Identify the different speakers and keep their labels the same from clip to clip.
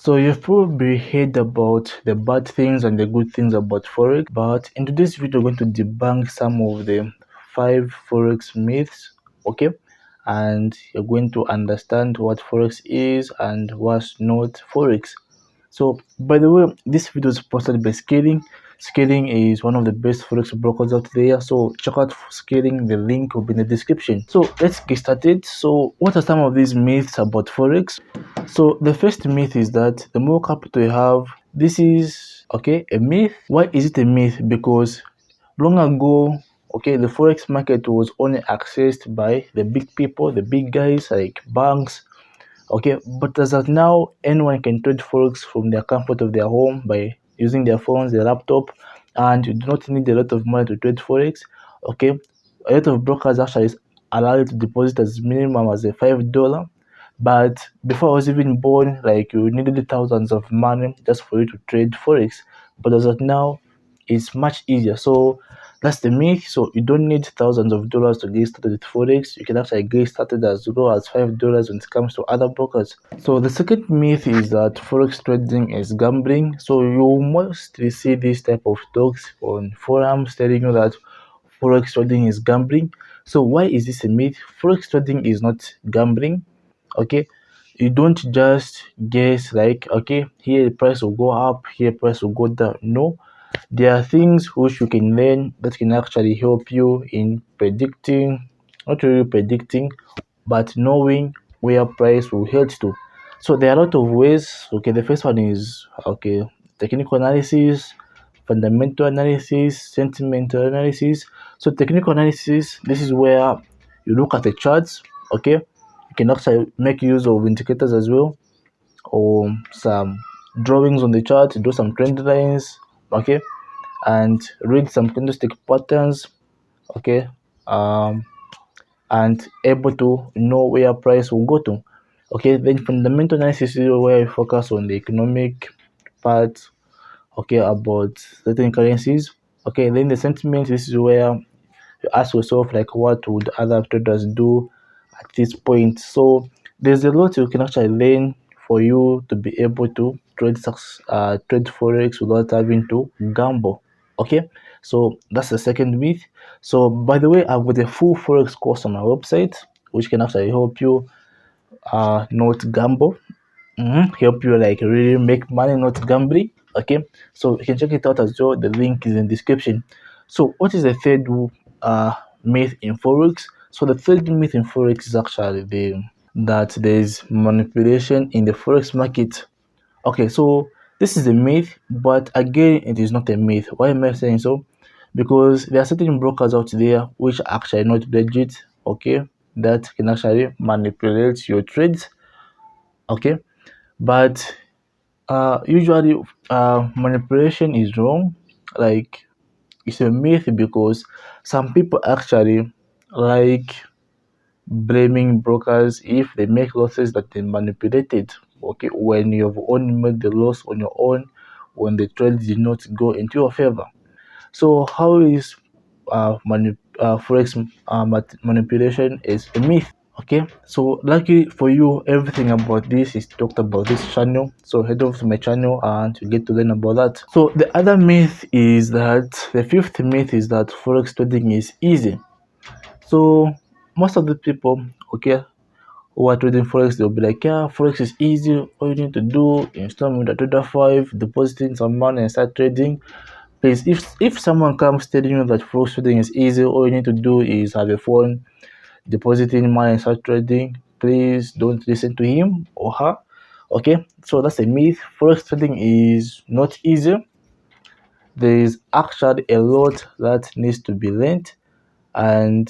Speaker 1: So you've probably heard about the bad things and the good things about Forex, but in today's video, we're going to debunk some of the 5 Forex myths, okay? And you're going to understand what Forex is and what's not Forex. So, by the way, this video is sponsored by Skilling. Skilling is one of the best Forex brokers out there. So, check out Skilling. The link will be in the description. So, let's get started. So, what are some of these myths about Forex? So, the first myth is that the more capital you have, this is okay a myth. Why is it a myth? Because long ago, okay, the Forex market was only accessed by the big people, the big guys like banks. Okay, but as of now, anyone can trade Forex from their comfort of their home by using their phones, their laptop, and you do not need a lot of money to trade Forex. Okay, a lot of brokers actually allow you to deposit as minimum as a $5. But before I was even born, like you needed thousands of money just for you to trade Forex. But as of now, it's much easier. So that's the myth. So you don't need thousands of dollars to get started with Forex. You can actually get started as low as $5 when it comes to other brokers. So the second myth is that Forex trading is gambling. So you mostly see this type of talks on forums telling you that Forex trading is gambling. So why is this a myth? Forex trading is not gambling. Okay, you don't just guess like, okay, here the price will go up, here price will go down. No, there are things which you can learn that can actually help you in predicting, not really predicting, but knowing where price will head to. So there are a lot of ways. Okay, the first one is okay, technical analysis, fundamental analysis, sentimental analysis. So technical analysis, this is where you look at the charts. Okay, you can actually make use of indicators as well, or some drawings on the chart, do some trend lines. Okay, and read some candlestick patterns. Okay, and able to know where price will go to. Okay, then fundamental analysis is where you focus on the economic part, okay, about certain currencies. Okay, then the sentiment, this is where you ask yourself like, what would other traders do at this point? So there's a lot you can actually learn for you to be able to trade Forex without having to gamble. Okay, so that's the second myth. So by the way, I've got a full Forex course on my website which can actually help you not gamble. Help you like really make money, not gambling. Okay, so you can check it out as well. The link is in the description. So what is the third myth in Forex? So the third myth in Forex is actually that there's manipulation in the Forex market. Okay, so this is a myth, but again, it is not a myth. Why am I saying so? Because there are certain brokers out there which are actually not legit, okay, that can actually manipulate your trades, okay, but usually manipulation is wrong. Like, it's a myth because some people actually like blaming brokers if they make losses that they manipulated. Okay, when you've only made the loss on your own, when the trade did not go into your favor. So how is Forex manipulation is a myth? Okay, so luckily for you, everything about this is talked about this channel. So head over to my channel and you get to learn about that. So the other myth is that the fifth myth is that Forex trading is easy. So most of the people, okay, who are trading Forex, they'll be like, yeah, Forex is easy. All you need to do, install with a trader 5, depositing some money and start trading. Please, if someone comes telling you that Forex trading is easy, all you need to do is have a phone, depositing money and start trading. Please don't listen to him or her. Okay, so that's a myth. Forex trading is not easy. There is actually a lot that needs to be learned, and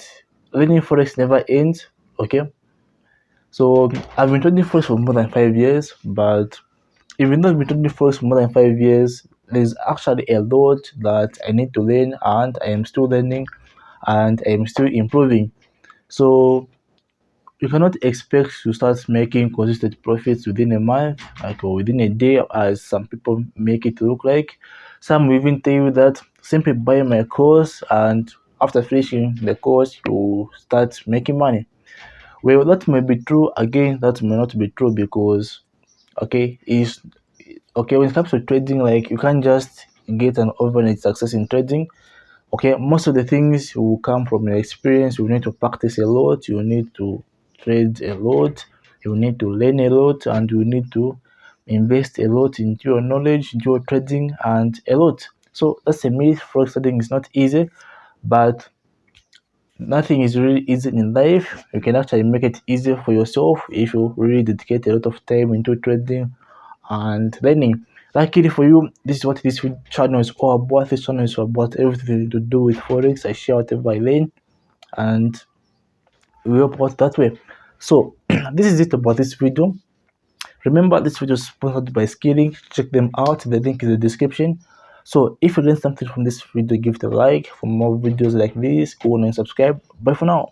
Speaker 1: learning Forex never ends. Okay, so I've been trading Forex for more than 5 years, but even though I've been trading Forex for more than 5 years, there's actually a lot that I need to learn, and I am still learning, and I am still improving. So you cannot expect to start making consistent profits within a month, like, or within a day, as some people make it look like. Some will even tell you that simply buy my course and after finishing the course you start making money. Well, that may be true. Again, that may not be true because okay, is okay. When it comes to trading, like, you can't just get an overnight success in trading. Okay, most of the things will come from your experience. You need to practice a lot, you need to trade a lot, you need to learn a lot, and you need to invest a lot into your knowledge, into your trading, and a lot. So that's a myth. Forex trading is not easy, but nothing is really easy in life. You can actually make it easier for yourself if you really dedicate a lot of time into trading and learning. Luckily for you, this is what this channel is all about. This channel is about everything to do with Forex. I share whatever I learn, and we help out that way. So this is it about this video. Remember, this video is sponsored by Skilling. Check them out. The link is in the description. So if you learned something from this video, give it a like. For more videos like this, go on and subscribe. Bye for now.